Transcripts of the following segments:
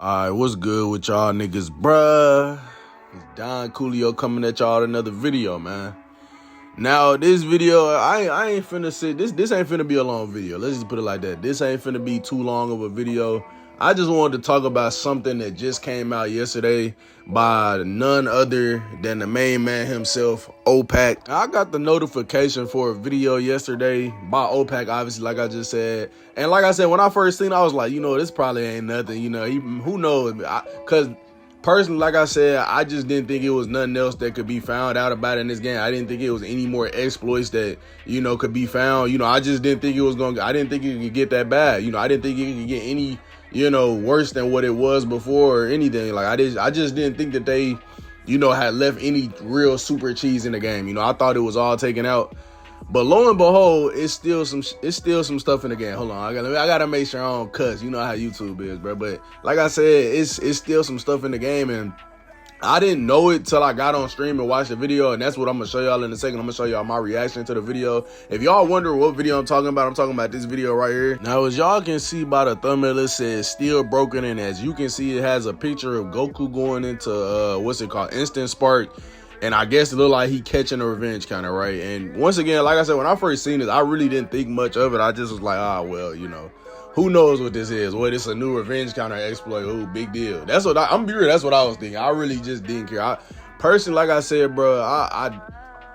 Alright, what's good with y'all niggas, bruh? It's Don Coolio coming at y'all with another video, man. Now, this video, I ain't finna sit, this ain't finna be a long video. Let's just put it like that. This ain't finna be too long of a video. I just wanted to talk about something that just came out yesterday by none other than the main man himself, OPAC. I got the notification for a video yesterday by OPAC, obviously, like I just said. And like I said, when I first seen it, I was like, you know, this probably ain't nothing, you know, who knows? Because personally, like I said, I just didn't think it was nothing else that could be found out about it in this game. I didn't think it was any more exploits that, you know, could be found. You know, I just didn't think it was I didn't think it could get that bad. You know, I didn't think it could get any, you know, worse than what it was before or anything. Like, I just didn't think that they, you know, had left any real super cheese in the game. You know, I thought it was all taken out. But lo and behold, it's still some stuff in the game. Hold on, I gotta make sure I don't cuss. You know how YouTube is, bro. But like I said, it's still some stuff in the game, and I didn't know it till I got on stream and watched the video, and that's what I'm gonna show y'all in a second. I'm gonna show y'all my reaction to the video. If y'all wondering what video I'm talking about this video right here. Now, as y'all can see by the thumbnail, it says still broken, and as you can see, it has a picture of Goku going into what's it called, Instant Spark. And I guess it looked like he catching a revenge kind of, right? And once again, like I said, when I first seen this, I really didn't think much of it. I just was like, well, you know, who knows what this is? What, it's a new revenge counter exploit. Ooh, big deal. That's what I'm real. That's what I was thinking. I really just didn't care. Personally, like I said, bro, I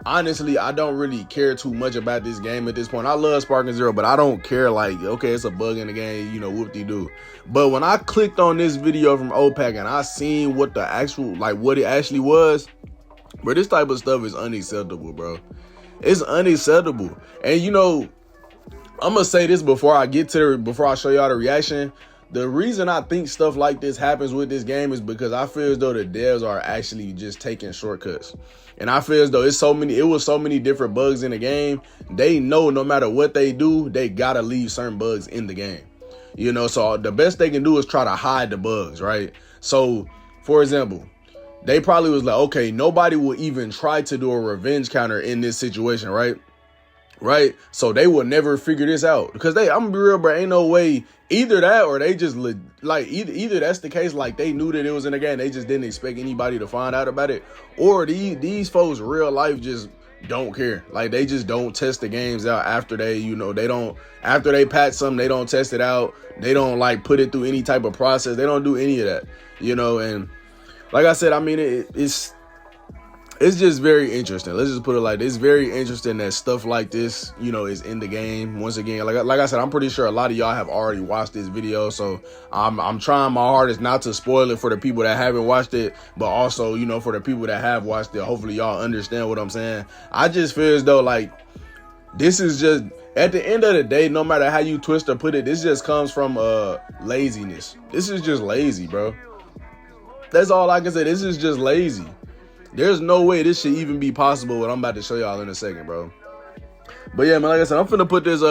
honestly, I don't really care too much about this game at this point. I love Sparking Zero, but I don't care, like, okay, it's a bug in the game, you know, whoop-de-doo. But when I clicked on this video from OPAC and I seen what the actual, like, what it actually was, bro, this type of stuff is unacceptable, bro. It's unacceptable. And, you know, I'm gonna say this before I show y'all the reaction. The reason I think stuff like this happens with this game is because I feel as though the devs are actually just taking shortcuts. And I feel as though it was so many different bugs in the game. They know no matter what they do, they gotta leave certain bugs in the game. You know, so the best they can do is try to hide the bugs, right? So, for example, they probably was like, okay, nobody will even try to do a revenge counter in this situation, right? Right? So they will never figure this out. Because I'm gonna be real, bro, ain't no way. Either that or they just, like, either that's the case, like, they knew that it was in the game, they just didn't expect anybody to find out about it. Or these folks, real life, just don't care. Like, they just don't test the games out after they, you know, after they patch something, they don't test it out. They don't, like, put it through any type of process. They don't do any of that, you know. And like I said, I mean, it's just very interesting. Let's just put it like this. It's very interesting that stuff like this, you know, is in the game. Once again, like I said, I'm pretty sure a lot of y'all have already watched this video, so I'm trying my hardest not to spoil it for the people that haven't watched it, but also, you know, for the people that have watched it, hopefully y'all understand what I'm saying. I just feel as though, like, this is just, at the end of the day, no matter how you twist or put it, this just comes from laziness. This is just lazy, bro. That's all I can say. This is just lazy. There's no way this should even be possible, what I'm about to show y'all in a second, bro. But yeah, man, like I said, I'm finna put this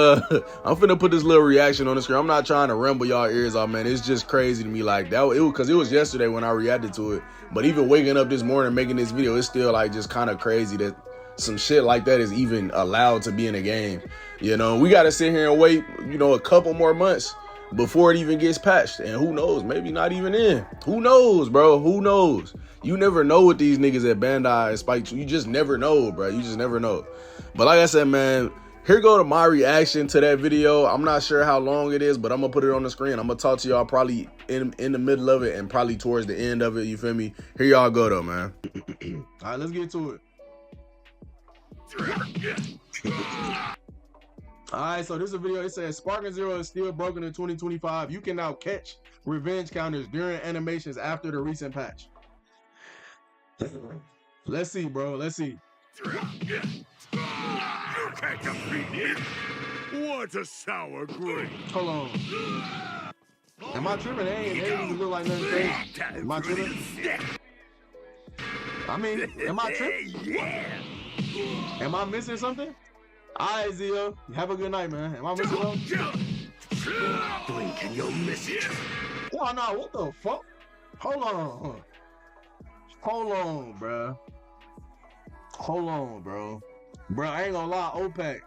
little reaction on the screen. I'm not trying to rumble y'all ears off, man. It's just crazy to me, like, because it was yesterday when I reacted to it. But even waking up this morning making this video, it's still, like, just kind of crazy that some shit like that is even allowed to be in a game. You know, we gotta sit here and wait, you know, a couple more months before it even gets patched. And who knows, maybe not even in. Who knows, bro? Who knows? You never know with these niggas at Bandai and Spike 2. You just never know, bro. You just never know. But like I said, man, here go to my reaction to that video. I'm not sure how long it is, but I'm gonna put it on the screen. I'm gonna talk to y'all probably in the middle of it and probably towards the end of it, you feel me? Here y'all go though, man. All right, let's get to it. All right, so this is a video. It says Sparking Zero is still broken in 2025. You can now catch revenge counters during animations after the recent patch. Let's see, bro. Let's see. You can't defeat me. What a sour grape. Hold on. Am I tripping? They ain't even look like nothing crazy. Am I tripping? I mean, am I tripping? Am I missing something? All right, Zio. Have a good night, man. Am I missing something? Blink and you'll miss it. Why not? What the fuck? Hold on. Hold on, bro. Hold on, bro. Bro, I ain't gonna lie, OPAC.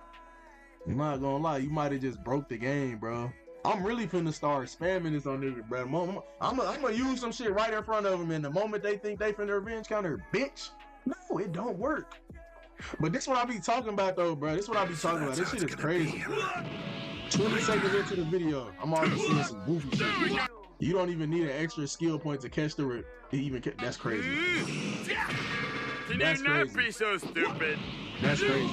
I'm not gonna lie, you might have just broke the game, bro. I'm really finna start spamming this on niggas, bro. I'm gonna use some shit right in front of them, and the moment they think they finna revenge counter, bitch, no, it don't work. But this what I be talking about though, bro. This what I be talking about. This shit is crazy. 20 seconds into the video, I'm already seeing some goofy shit. You don't even need an extra skill point to catch the that's crazy. Can That's you not crazy. be so stupid? That's crazy.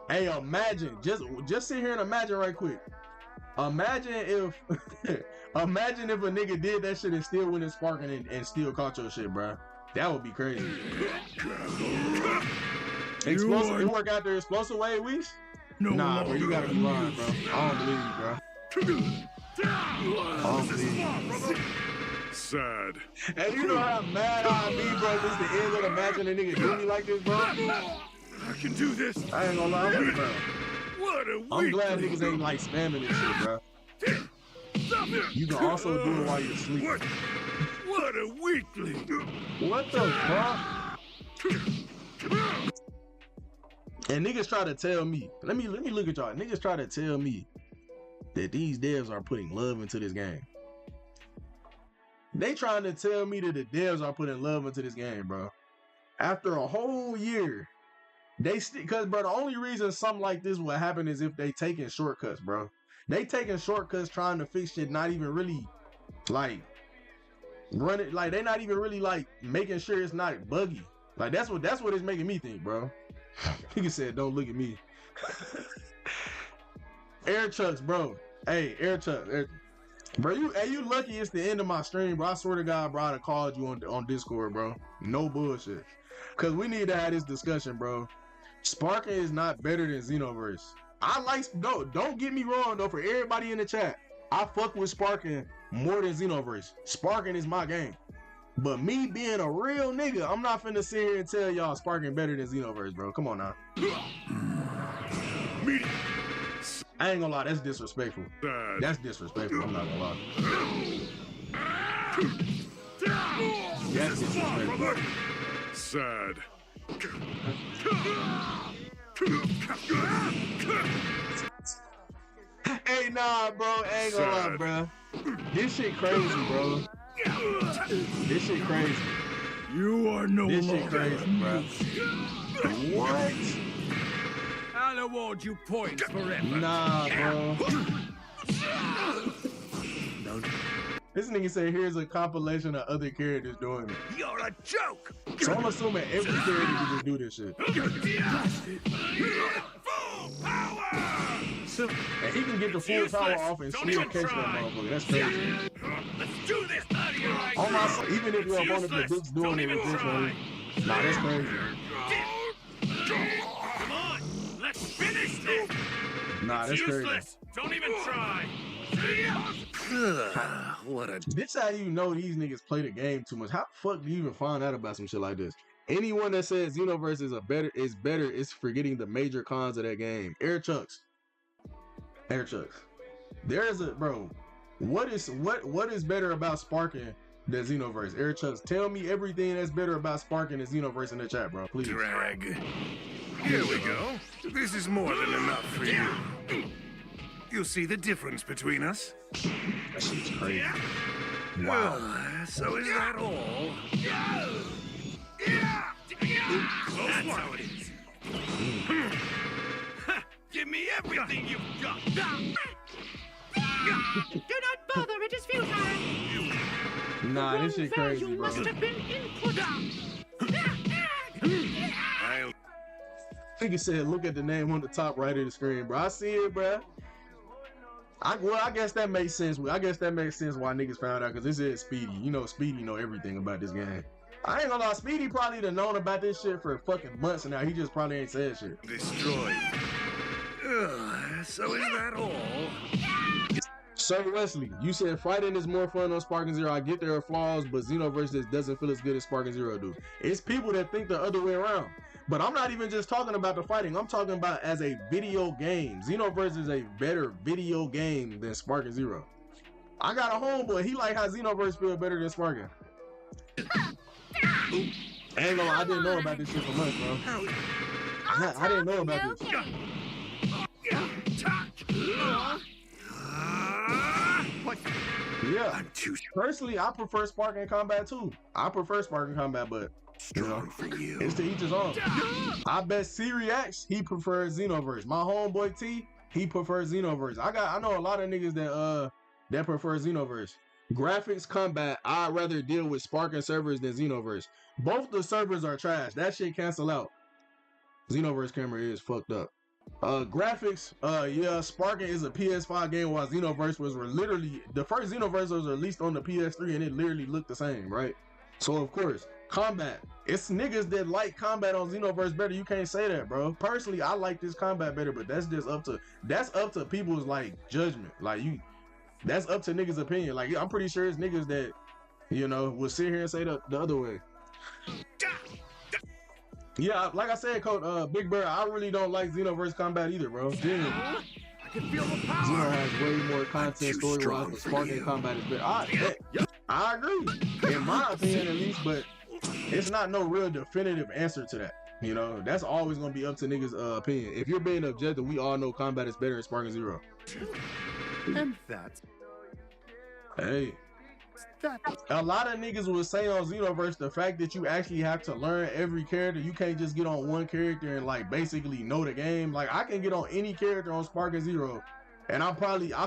Hey, imagine, just sit here and imagine right quick. Imagine if imagine if a nigga did that shit and still went in sparking and still caught your shit, bro. That would be crazy. Explosive, it work out the explosive way, Weesh? Nah, bro, you gotta be lying, bro. I don't believe you, bro. I don't believe you. Sad. And you know how mad I'd be, bro, if it's the end of the match and a nigga do me like this, bro? I can do this. I ain't gonna lie, bro. What a I'm glad weakling. niggas ain't like spamming this shit, bro. You can also do it while you're sleeping. What a weakling. What the fuck? And niggas try to tell me, let me look at y'all. Niggas try to tell me that these devs are putting love into this game. They trying to tell me that the devs are putting love into this game, bro. After a whole year, cause bro, the only reason something like this would happen is if they taking shortcuts, bro. They taking shortcuts trying to fix shit, not even really like run it, like they not even really like making sure it's not buggy. Like that's what it's making me think, bro. He said, "Don't look at me." Airchuks, bro. Hey, Airchuks, bro. You lucky it's the end of my stream, bro. I swear to God, bro, I'd have called you on Discord, bro. No bullshit. Cause we need to have this discussion, bro. Sparking is not better than Xenoverse. Don't get me wrong though. For everybody in the chat, I fuck with Sparking more than Xenoverse. Sparking is my game. But me being a real nigga, I'm not finna sit here and tell y'all Sparking better than Xenoverse, bro. Come on now. I ain't gonna lie, that's disrespectful. That's disrespectful, I'm not gonna lie. That's disrespectful. Sad. Hey, nah, bro, I ain't gonna lie, bro. This shit crazy, bro. This shit crazy. You are no This shit longer. crazy, bro. What? I'll award you points for effort. Nah, bro. This nigga said, here's a compilation of other characters doing it. You're a joke. So I'm assuming every character can just do this shit. Full power. And he can get the full power off and still catch that motherfucker. That's crazy. Let's do this out of your eyes. On my side, even if your opponent predicts doing it with this one, nah, that's crazy. Come on, let's finish this. Nah, that's crazy. Useless. Don't even try. What a This how you know these niggas play the game too much. How the fuck do you even find out about some shit like this? Anyone that says Xenoverse is better is forgetting the major cons of that game. Airchuks. There is a bro. What is better about Sparking than Xenoverse? Airchuks, tell me everything that's better about Sparking than Xenoverse in the chat, bro. Please. Drag. Here we go. This is more than enough for you. You see the difference between us? That shit's crazy. Wow. So is that all? That's how it is. Give me everything you've got. Do not bother, it is futile. Nah, this shit crazy, Value bro. must have been input. I'll Nigga said, look at the name on the top right of the screen, bro. I see it, bro. I guess that makes sense. I guess that makes sense why niggas found out, because this is Speedy. You know, Speedy know everything about this game. I ain't gonna lie, Speedy probably done known about this shit for fucking months now. He just probably ain't said shit. destroy you. So is that all? Sir Wesley, you said fighting is more fun on Sparking Zero. I get there are flaws, but Xenoverse just doesn't feel as good as Sparking Zero do. It's people that think the other way around. But I'm not even just talking about the fighting. I'm talking about as a video game. Xenoverse is a better video game than Sparking Zero. I got a homeboy. He like how Xenoverse feel better than Sparking. I ain't gonna lie, I didn't know about this shit for months, bro. I didn't know about this. Yeah. I'm too Personally, I prefer sparking combat too. I prefer sparking combat, but strong for you. it's to each his own. I bet C reacts, he prefers Xenoverse. My homeboy T, he prefers Xenoverse. I know a lot of niggas that prefer Xenoverse. Graphics combat, I'd rather deal with sparking servers than Xenoverse. Both the servers are trash. That shit cancel out. Xenoverse camera is fucked up. Graphics, yeah, Sparking is a PS5 game, while Xenoverse was literally the first Xenoverse was released on the PS3 and it literally looked the same, right? So of course, combat. It's niggas that like combat on Xenoverse better. You can't say that, bro. Personally, I like this combat better, but that's just up to people's like judgment. Like that's up to niggas' opinion. Like I'm pretty sure it's niggas that will sit here and say the other way. Yeah, like I said, Coach, Big Bird, I really don't like Xenoverse combat either, bro. Genuinely. I can feel the power. Xeno has way more content story-wise, but Sparking combat is better. I agree, in my opinion at least, but it's not no real definitive answer to that. That's always gonna be up to niggas' opinion. If you're being objective, we all know combat is better in Sparking Zero. And that's Hey. A lot of niggas will say on Xenoverse the fact that you actually have to learn every character. You can't just get on one character and like basically know the game. Like I can get on any character on Sparking Zero, and I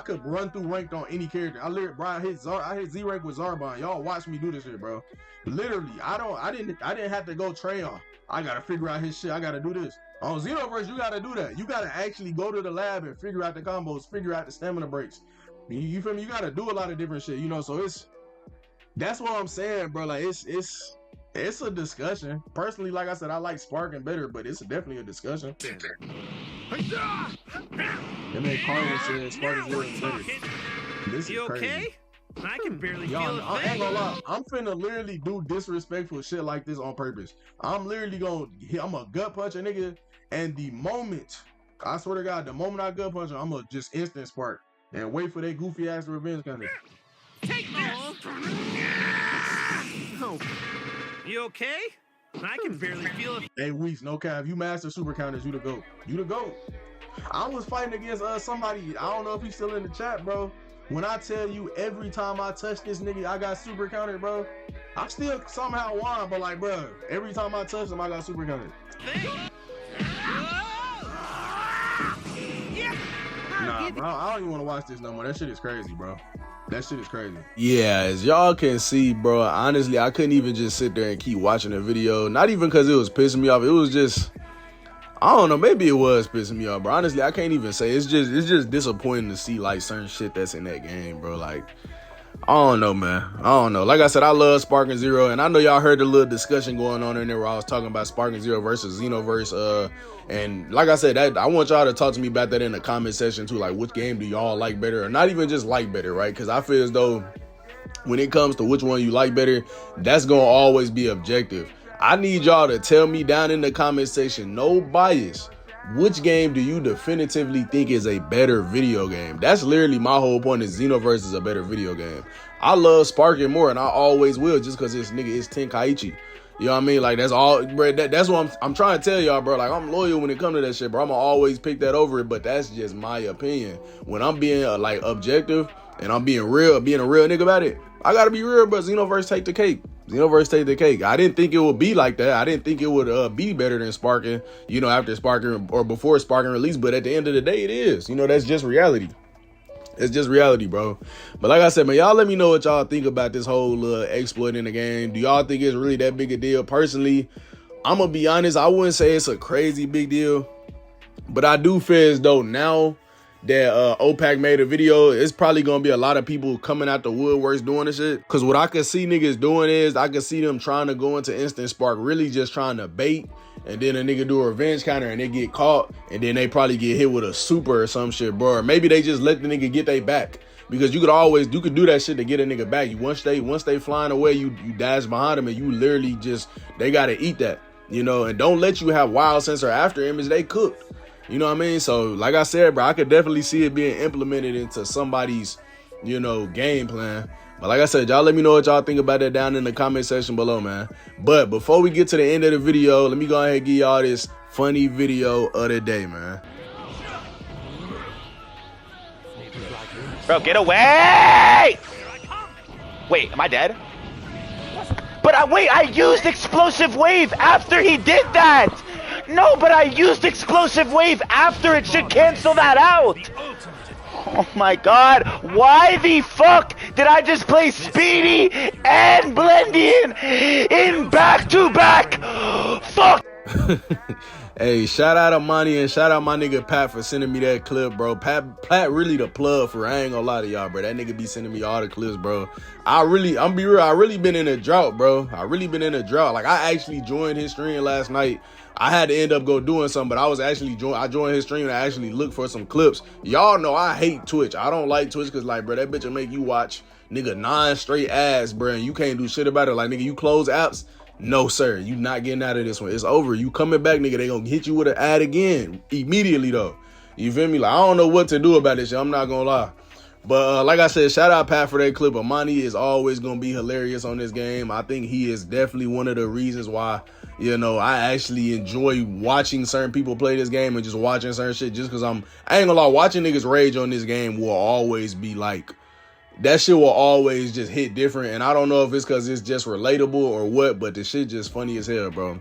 could run through ranked on any character. I hit Z rank with Zarbon. Y'all watch me do this shit, bro. Literally, I didn't have to go train on. I gotta figure out his shit. I gotta do this. On Xenoverse, you gotta do that. You gotta actually go to the lab and figure out the combos, figure out the stamina breaks. You feel me? You gotta do a lot of different shit. So that's what I'm saying, bro. Like it's a discussion. Personally, like I said, I like Sparking better, but it's definitely a discussion. And then Carmen said Sparking Zero is better. This is crazy. Okay? I can barely feel a I ain't thing. gonna lie. I'm finna literally do disrespectful shit like this on purpose. I'm literally I'm a gut punch a nigga, and the moment, I swear to God, the moment I gut punch him, I'm gonna just instant spark and wait for that goofy ass revenge kind of. Take this! Oh. You okay? I can barely feel it. Hey, Weeks, no cap. You master super counters, you the GOAT. You the GOAT. I was fighting against somebody, I don't know if he's still in the chat, bro. When I tell you every time I touch this nigga, I got super countered, bro. I still somehow won, but like, bro, every time I touch him, I got super countered. Nah, bro, I don't even want to watch this no more. That shit is crazy, bro. That shit is crazy. Yeah, as y'all can see, bro, honestly, I couldn't even just sit there and keep watching the video. Not even because it was pissing me off. It was just, I don't know, maybe it was pissing me off, bro. Honestly, I can't even say. It's just disappointing to see, like, certain shit that's in that game, bro. Like, I don't know, man. I don't know. Like I said, I love Sparking Zero, and I know y'all heard the little discussion going on in there where I was talking about Sparking Zero versus Xenoverse. And like I said, I want y'all to talk to me about that in the comment section too. Like, which game do y'all like better, or not even just like better, right? Because I feel as though when it comes to which one you like better, that's gonna always be objective. I need y'all to tell me down in the comment section, no bias, which game do you definitively think is a better video game? That's literally my whole point, is Xenoverse is a better video game. I love Sparking more, and I always will, just because this nigga is Tenkaichi. You know what I mean? Like, that's all, bro. That's what I'm trying to tell y'all, bro. Like, I'm loyal when it comes to that shit, bro. I'm gonna always pick that over it, but that's just my opinion. When I'm being like objective and I'm being a real nigga about it, I gotta be real, but Xenoverse take the cake. Xenoverse take the cake. I didn't think it would be like that. I didn't think it would be better than Sparking, after Sparking or before Sparking release. But at the end of the day, it is. That's just reality. It's just reality, bro. But like I said, man, y'all let me know what y'all think about this whole exploit in the game. Do y'all think it's really that big a deal? Personally, I'm gonna be honest, I wouldn't say it's a crazy big deal, but I do feel as though now that OPAC made a video, it's probably gonna be a lot of people coming out the woodworks doing this shit. Cause what I could see niggas doing is, I could see them trying to go into instant spark, really just trying to bait, and then a nigga do a revenge counter and they get caught, and then they probably get hit with a super or some shit, bro. Or maybe they just let the nigga get they back. Because you could do that shit to get a nigga back. Once they flying away, you dash behind them, and you literally just, they gotta eat that, and don't let you have wild sensor after image. They cooked. You know what I mean? So, like I said, bro, I could definitely see it being implemented into somebody's, game plan. But like I said, y'all let me know what y'all think about that down in the comment section below, man. But before we get to the end of the video, let me go ahead and give y'all this funny video of the day, man. Bro, get away! Wait, am I dead? But wait, I used explosive wave after he did that! No, but I used explosive wave after. It should cancel that out! Oh my god, why the fuck did I just play Speedy and Blendian in back-to-back? Fuck! Hey, shout out to Monty and shout out my nigga Pat for sending me that clip, bro. Pat really the plug for, I ain't gonna lie to y'all, bro. That nigga be sending me all the clips, bro. I'm be real, I really been in a drought, bro. I really been in a drought. Like, I actually joined his stream last night. I had to end up doing something, but I was actually I joined his stream and I actually looked for some clips. Y'all know I hate Twitch. I don't like Twitch because, like, bro, that bitch will make you watch, nigga, 9 straight ads, bro, and you can't do shit about it. Like, nigga, you close apps. No, sir. You not getting out of this one. It's over. You coming back, nigga. They gonna hit you with an ad again. Immediately, though. You feel me? Like, I don't know what to do about this shit. I'm not gonna lie. But like I said, shout out Pat for that clip. Amani is always gonna be hilarious on this game. I think he is definitely one of the reasons why, you know, I actually enjoy watching certain people play this game and just watching certain shit just because I ain't gonna lie, watching niggas rage on this game will always be like, that shit will always just hit different. And I don't know if it's because it's just relatable or what, but the shit just funny as hell, bro.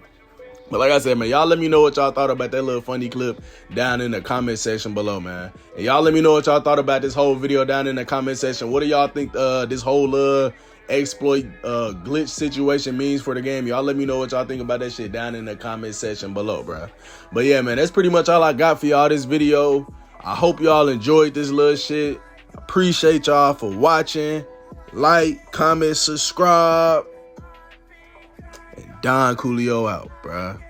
But like I said, man, y'all let me know what y'all thought about that little funny clip down in the comment section below, man. And y'all let me know what y'all thought about this whole video down in the comment section. What do y'all think this whole exploit glitch situation means for the game? Y'all let me know what y'all think about that shit down in the comment section below, bro. But yeah, man, that's pretty much all I got for y'all this video. I hope y'all enjoyed this little shit. Appreciate y'all for watching. Like, comment, subscribe. And Don Coolio out, bruh.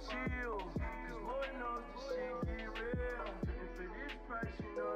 Chill, 'cause Lord knows this shit get real. And for this price, you know